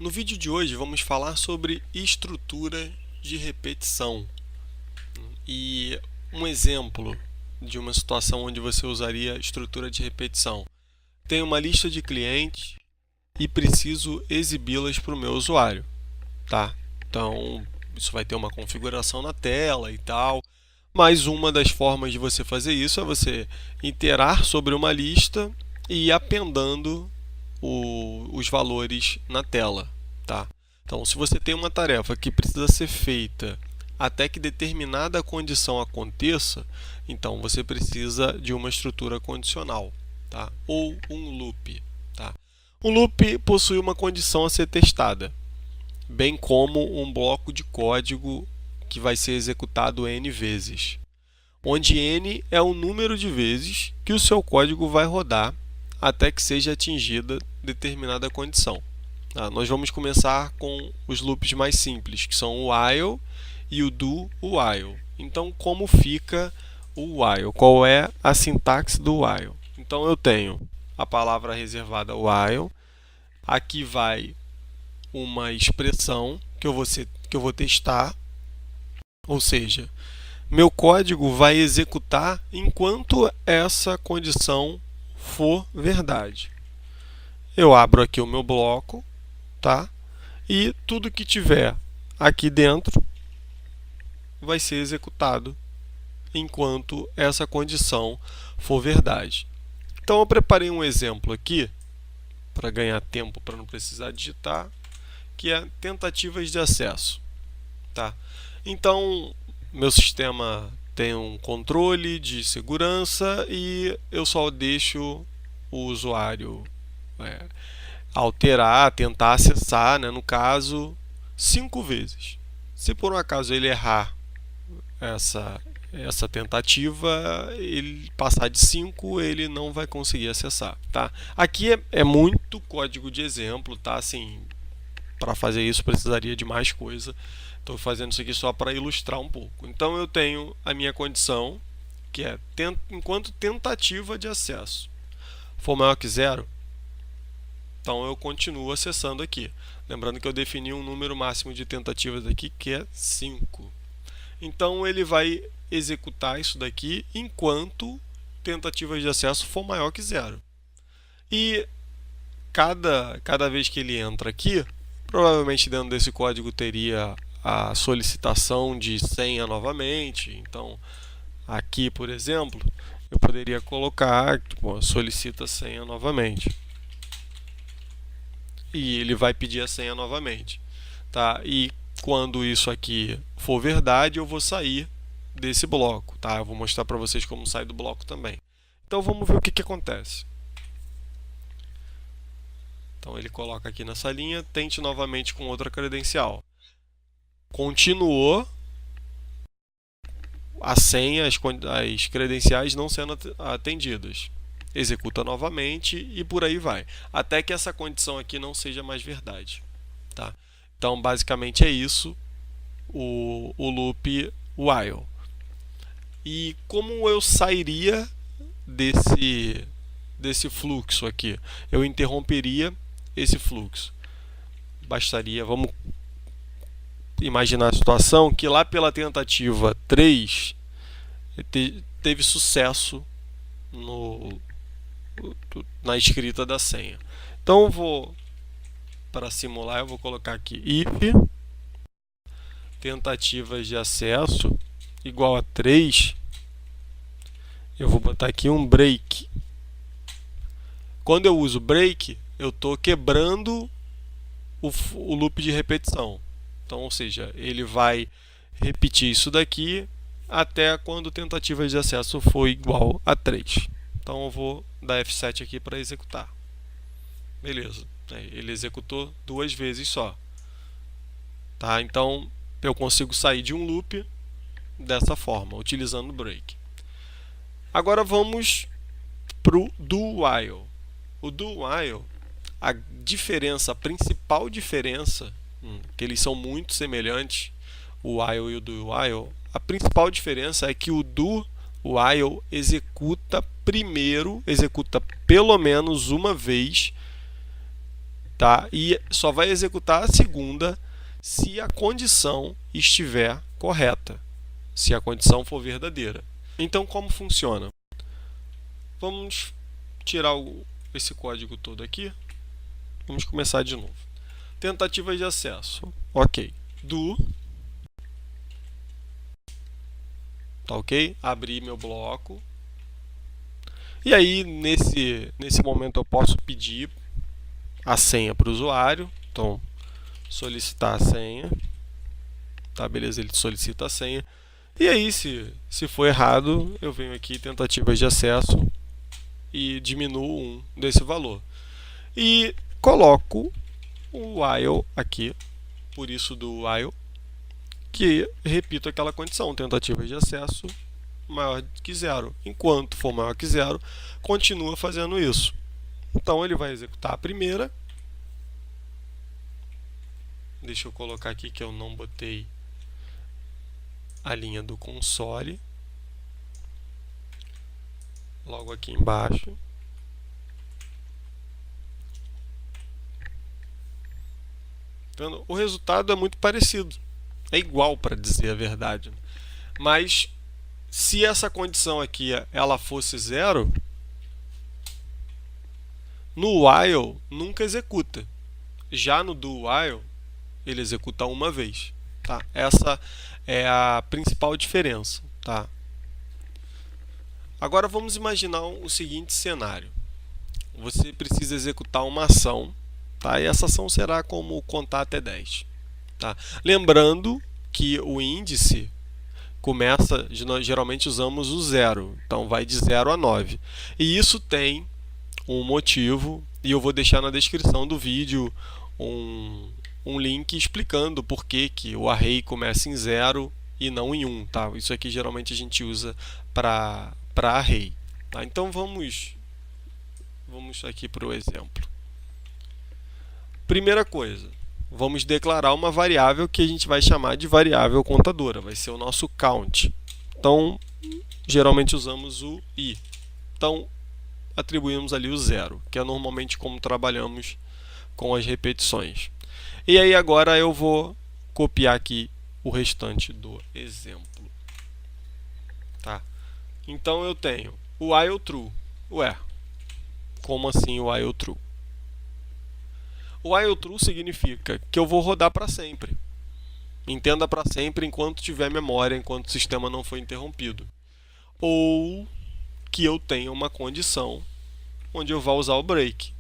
No vídeo de hoje vamos falar sobre estrutura de repetição e um exemplo de uma situação onde você usaria estrutura de repetição. Tenho uma lista de clientes e preciso exibi-las para o meu usuário, tá? Então, isso vai ter uma configuração na tela e tal, mas uma das formas de você fazer isso é você iterar sobre uma lista e ir apendando os valores na tela, tá? Então, se você tem uma tarefa que precisa ser feita até que determinada condição aconteça, então você precisa de uma estrutura condicional, tá? Ou um loop, tá? Um loop possui uma condição a ser testada, bem como um bloco de código que vai ser executado N vezes, onde N é o número de vezes que o seu código vai rodar até que seja atingida determinada condição. Nós vamos começar com os loops mais simples, que são o while e o do while. Então, como fica o while? Qual é a sintaxe do while? Então, eu tenho a palavra reservada while, aqui vai uma expressão que eu vou testar, ou seja, meu código vai executar enquanto essa condição for verdade. Eu abro aqui o meu bloco, tá? E tudo que tiver aqui dentro vai ser executado enquanto essa condição for verdade. Então eu preparei um exemplo aqui para ganhar tempo, para não precisar digitar, que é tentativas de acesso, tá? Então meu sistema tem um controle de segurança e eu só deixo o usuário alterar, tentar acessar, né, no caso, 5 vezes. Se por um acaso ele errar essa tentativa, ele passar de 5, ele não vai conseguir acessar, tá? Aqui é muito código de exemplo, tá? Assim, para fazer isso precisaria de mais coisa. Estou fazendo isso aqui só para ilustrar um pouco. Então eu tenho a minha condição, que é enquanto tentativa de acesso for maior que 0, então eu continuo acessando aqui. Lembrando que eu defini um número máximo de tentativas aqui, que é 5. Então ele vai executar isso daqui enquanto tentativas de acesso for maior que 0. E cada vez que ele entra aqui, provavelmente dentro desse código teria a solicitação de senha novamente. Então aqui, por exemplo, eu poderia colocar solicita senha novamente. E ele vai pedir a senha novamente, tá? E quando isso aqui for verdade, eu vou sair desse bloco, tá? Eu vou mostrar para vocês como sai do bloco também. Então vamos ver o que acontece. Então ele coloca aqui nessa linha, tente novamente com outra credencial. Continuou a senha, as credenciais não sendo atendidas. Executa novamente e por aí vai, até que essa condição aqui não seja mais verdade, tá? Então basicamente é isso o loop while. E como eu sairia desse fluxo aqui? Eu interromperia esse fluxo. Bastaria, vamos imaginar a situação que lá pela tentativa 3 teve sucesso na escrita da senha. Então eu vou, para simular, eu vou colocar aqui if tentativas de acesso igual a 3. Eu vou botar aqui um break. Quando eu uso break, eu estou quebrando o loop de repetição. Então, ou seja, ele vai repetir isso daqui até quando tentativas de acesso for igual a 3. Então eu vou dar F7 aqui para executar. Beleza. Ele executou 2 vezes só. Tá? Então eu consigo sair de um loop dessa forma, utilizando o break. Agora vamos para o do while. O do while, a principal diferença, que eles são muito semelhantes, o while e o do while, a principal diferença é que o do while executa pelo menos uma vez tá? E só vai executar a segunda se a condição estiver correta, se a condição for verdadeira. Então, como funciona? Vamos tirar esse código todo aqui. Vamos começar de novo. Tentativa de acesso. Ok. Do. Tá ok? Abri meu bloco. E aí, nesse momento, eu posso pedir a senha para o usuário. Então, solicitar a senha. Tá, beleza, ele solicita a senha. E aí, se for errado, eu venho aqui, tentativas de acesso, e diminuo 1 desse valor. E coloco o while aqui, por isso do while, que repito aquela condição, tentativas de acesso maior que 0. Enquanto for maior que 0, continua fazendo isso. Então, ele vai executar a primeira. Deixa eu colocar aqui que eu não botei a linha do console. Logo aqui embaixo. Vendo? O resultado é muito parecido. É igual, para dizer a verdade. Mas, se essa condição aqui ela fosse 0, no while nunca executa. Já no do while, ele executa uma vez. Tá? Essa é a principal diferença. Tá? Agora vamos imaginar o seguinte cenário. Você precisa executar uma ação, tá? E essa ação será como contar até 10. Tá? Lembrando que o índice começa, nós geralmente usamos o 0, então vai de 0 a 9. E isso tem um motivo, e eu vou deixar na descrição do vídeo um link explicando por que o array começa em 0 e não em 1. Tá? Isso aqui geralmente a gente usa para array. Tá? Então vamos aqui para o exemplo. Primeira coisa, vamos declarar uma variável que a gente vai chamar de variável contadora, vai ser o nosso count. Então, geralmente usamos o i. Então, atribuímos ali o 0, que é normalmente como trabalhamos com as repetições. E aí agora eu vou copiar aqui o restante do exemplo. Tá? Então eu tenho o while true. Ué, como assim o while true? O while true significa que eu vou rodar para sempre. Entenda para sempre enquanto tiver memória, enquanto o sistema não for interrompido. Ou que eu tenha uma condição onde eu vou usar o break.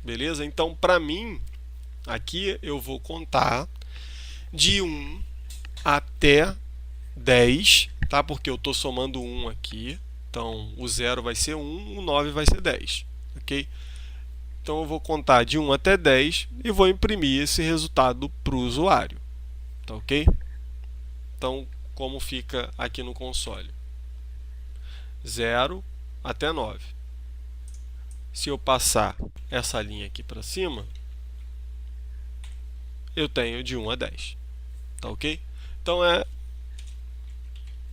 Beleza? Então, para mim, aqui eu vou contar de 1 até 10, tá? Porque eu estou somando 1 aqui. Então, o 0 vai ser 1, o 9 vai ser 10. Ok? Então, eu vou contar de 1 até 10 e vou imprimir esse resultado para o usuário. Tá ok? Então, como fica aqui no console? 0 até 9. Se eu passar essa linha aqui para cima, eu tenho de 1 a 10. Tá ok? Então, é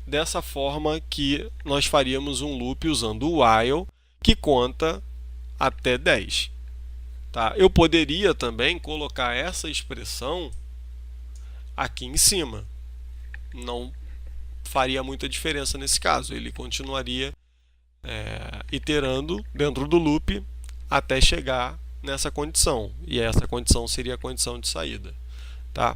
dessa forma que nós faríamos um loop usando o while, que conta até 10. Tá? Eu poderia também colocar essa expressão aqui em cima. Não faria muita diferença nesse caso. Ele continuaria iterando dentro do loop até chegar nessa condição. E essa condição seria a condição de saída. Tá?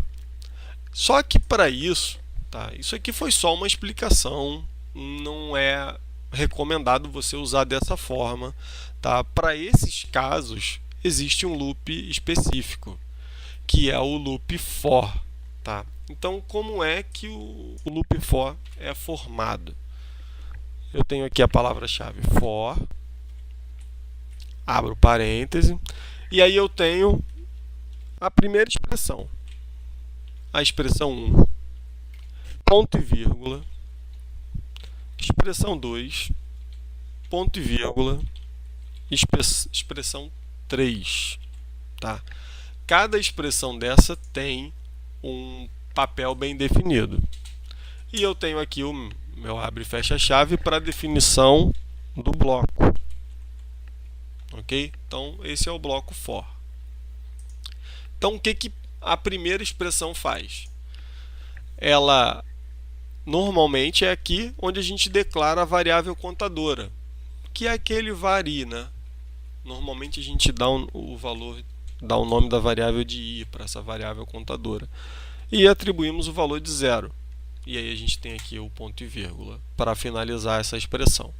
Só que para isso, tá? Isso aqui foi só uma explicação, não é recomendado você usar dessa forma. Tá? Para esses casos, existe um loop específico, que é o loop for. Tá? Então, como é que o loop for é formado? Eu tenho aqui a palavra-chave for, abro parêntese, e aí eu tenho a primeira expressão, a expressão 1, ponto e vírgula, expressão 2, ponto e vírgula, expressão 3. Tá? Cada expressão dessa tem um papel bem definido. E eu tenho aqui o meu abre e fecha chave para definição do bloco. Ok? Então, esse é o bloco for. Então, o que, que a primeira expressão faz? Ela normalmente é aqui onde a gente declara a variável contadora, que é aquele var i, né? Normalmente a gente dá o valor, dá o nome da variável de i para essa variável contadora e atribuímos o valor de 0. E aí a gente tem aqui o ponto e vírgula para finalizar essa expressão.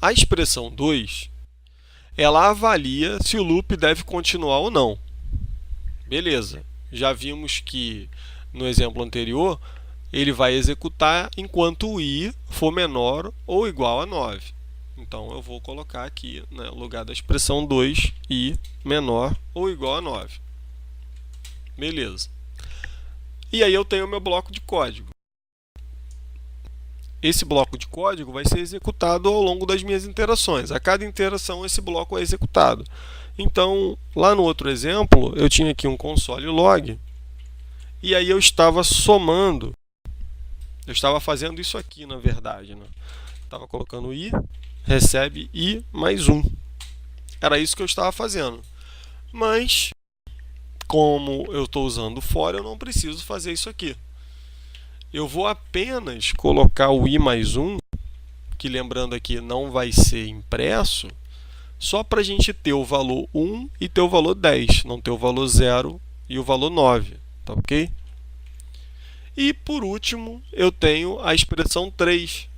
A expressão 2, ela avalia se o loop deve continuar ou não. Beleza, já vimos que no exemplo anterior ele vai executar enquanto o i for menor ou igual a 9. Então eu vou colocar aqui, né, no lugar da expressão 2, i menor ou igual a 9. Beleza. E aí eu tenho o meu bloco de código. Esse bloco de código vai ser executado ao longo das minhas interações. A cada interação esse bloco é executado. Então, lá no outro exemplo, eu tinha aqui um console log, e aí eu estava somando, eu estava fazendo isso aqui, na verdade, né? Estava colocando i, recebe i mais 1. Era isso que eu estava fazendo. Mas, como eu estou usando for, eu não preciso fazer isso aqui. Eu vou apenas colocar o i mais 1, que lembrando aqui não vai ser impresso, só para a gente ter o valor 1 e ter o valor 10, não ter o valor 0 e o valor 9, tá ok? E por último, eu tenho a expressão 3,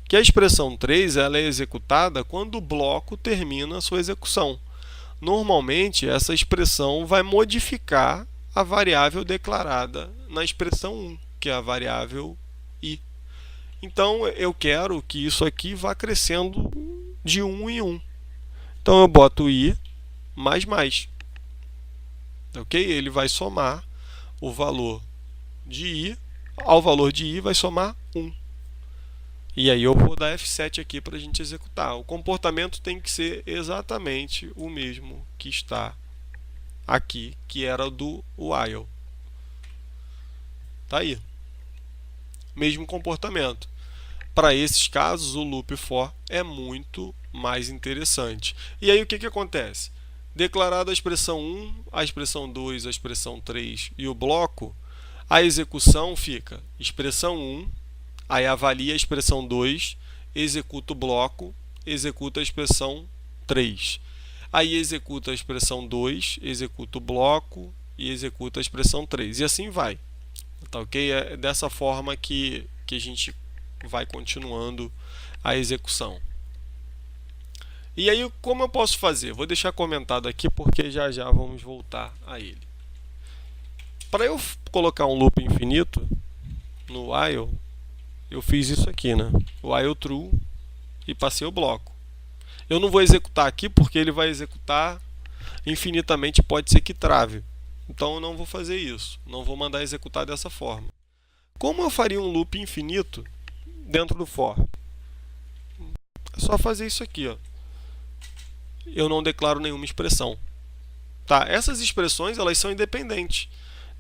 que a expressão 3 ela é executada quando o bloco termina a sua execução. Normalmente, essa expressão vai modificar a variável declarada na expressão 1, que é a variável i. Então, eu quero que isso aqui vá crescendo de 1 em 1. Então, eu boto i mais. Ok? Ele vai somar o valor de i, ao valor de i vai somar 1. E aí eu vou dar F7 aqui para a gente executar. O comportamento tem que ser exatamente o mesmo que está aqui, que era do while. Tá aí. Mesmo comportamento. Para esses casos, o loop for é muito mais interessante. E aí o que acontece? Declarada a expressão 1, a expressão 2, a expressão 3 e o bloco, a execução fica expressão 1, aí avalia a expressão 2, executa o bloco, executa a expressão 3. Aí executa a expressão 2, executa o bloco e executa a expressão 3. E assim vai. Tá ok? É dessa forma que a gente vai continuando a execução. E aí, como eu posso fazer? Vou deixar comentado aqui porque já vamos voltar a ele. Para eu colocar um loop infinito no while, eu fiz isso aqui, né? While true e passei o bloco. Eu não vou executar aqui porque ele vai executar infinitamente, pode ser que trave. Então eu não vou fazer isso, não vou mandar executar dessa forma. Como eu faria um loop infinito dentro do for? É só fazer isso aqui, ó. Eu não declaro nenhuma expressão. Tá? Essas expressões elas são independentes.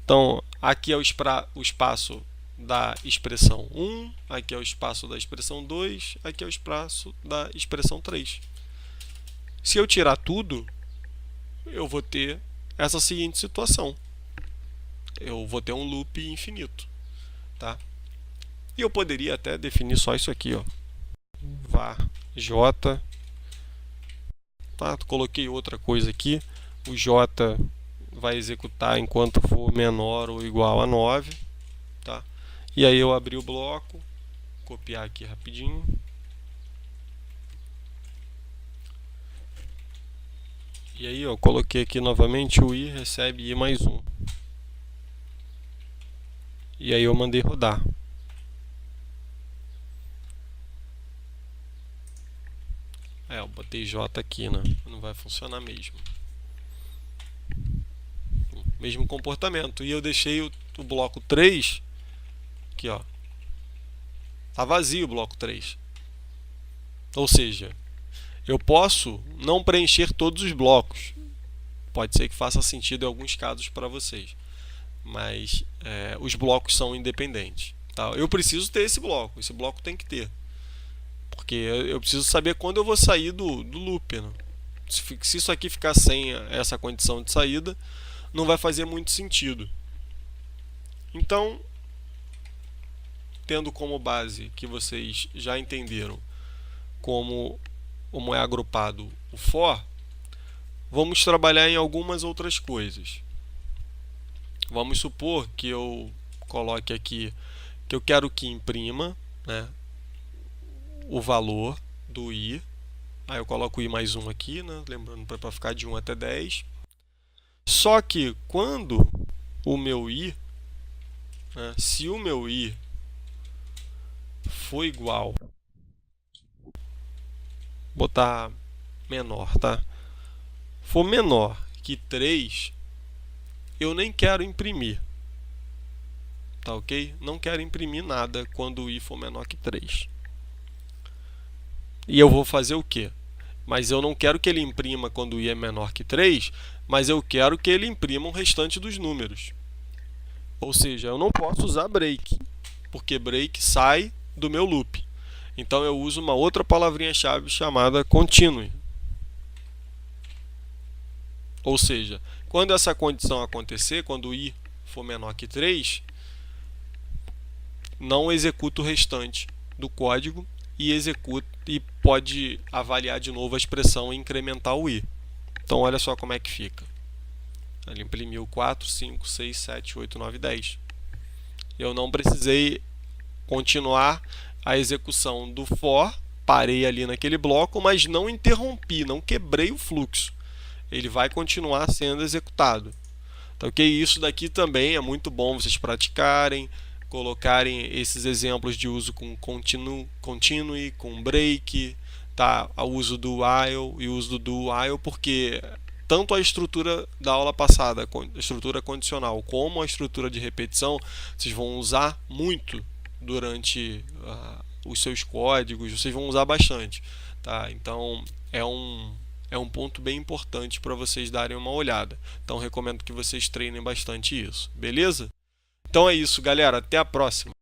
Então, aqui é o espaço da expressão 1, aqui é o espaço da expressão 2, aqui é o espaço da expressão 3. Se eu tirar tudo, eu vou ter essa seguinte situação. Eu vou ter um loop infinito. Tá? E eu poderia até definir só isso aqui, ó. var j. Tá? Coloquei outra coisa aqui. O j vai executar enquanto for menor ou igual a 9. Tá? E aí eu abri o bloco, copiar aqui rapidinho. E aí eu coloquei aqui novamente o i recebe i mais 1. E aí eu mandei rodar. Eu botei j aqui, né? Não vai funcionar mesmo. Mesmo comportamento. E eu deixei o bloco 3 aqui, ó. Tá vazio o bloco 3. Ou seja, eu posso não preencher todos os blocos. Pode ser que faça sentido em alguns casos para vocês. Mas os blocos são independentes. Tá? Eu preciso ter esse bloco tem que ter. Porque eu preciso saber quando eu vou sair do loop. Né? Se isso aqui ficar sem essa condição de saída, não vai fazer muito sentido. Então, tendo como base que vocês já entenderam como é agrupado o for, vamos trabalhar em algumas outras coisas. Vamos supor que eu coloque aqui que eu quero que imprima, né, o valor do i. Aí eu coloco o i mais 1 aqui, né, lembrando para ficar de 1 até 10. Só que quando o meu i, né, se o meu i for igual, botar menor, tá? For menor que 3, eu nem quero imprimir. Tá ok? Não quero imprimir nada quando o i for menor que 3. E eu vou fazer o quê? Mas eu não quero que ele imprima quando o i é menor que 3, mas eu quero que ele imprima o restante dos números. Ou seja, eu não posso usar break, porque break sai do meu loop. Então eu uso uma outra palavrinha-chave chamada continue. Ou seja, quando essa condição acontecer, quando o i for menor que 3, não executa o restante do código e pode avaliar de novo a expressão e incrementar o i. Então olha só como é que fica. Ele imprimiu 4, 5, 6, 7, 8, 9, 10. Eu não precisei continuar a execução do for, parei ali naquele bloco, mas não interrompi, não quebrei o fluxo. Ele vai continuar sendo executado. Tá ok? Isso daqui também é muito bom vocês praticarem, colocarem esses exemplos de uso com continue, com break, tá? O uso do while e o uso do while, porque tanto a estrutura da aula passada, a estrutura condicional, como a estrutura de repetição, vocês vão usar muito durante os seus códigos, vocês vão usar bastante, tá? Então é um ponto bem importante para vocês darem uma olhada. Então recomendo que vocês treinem bastante isso, beleza? Então é isso, galera, até a próxima.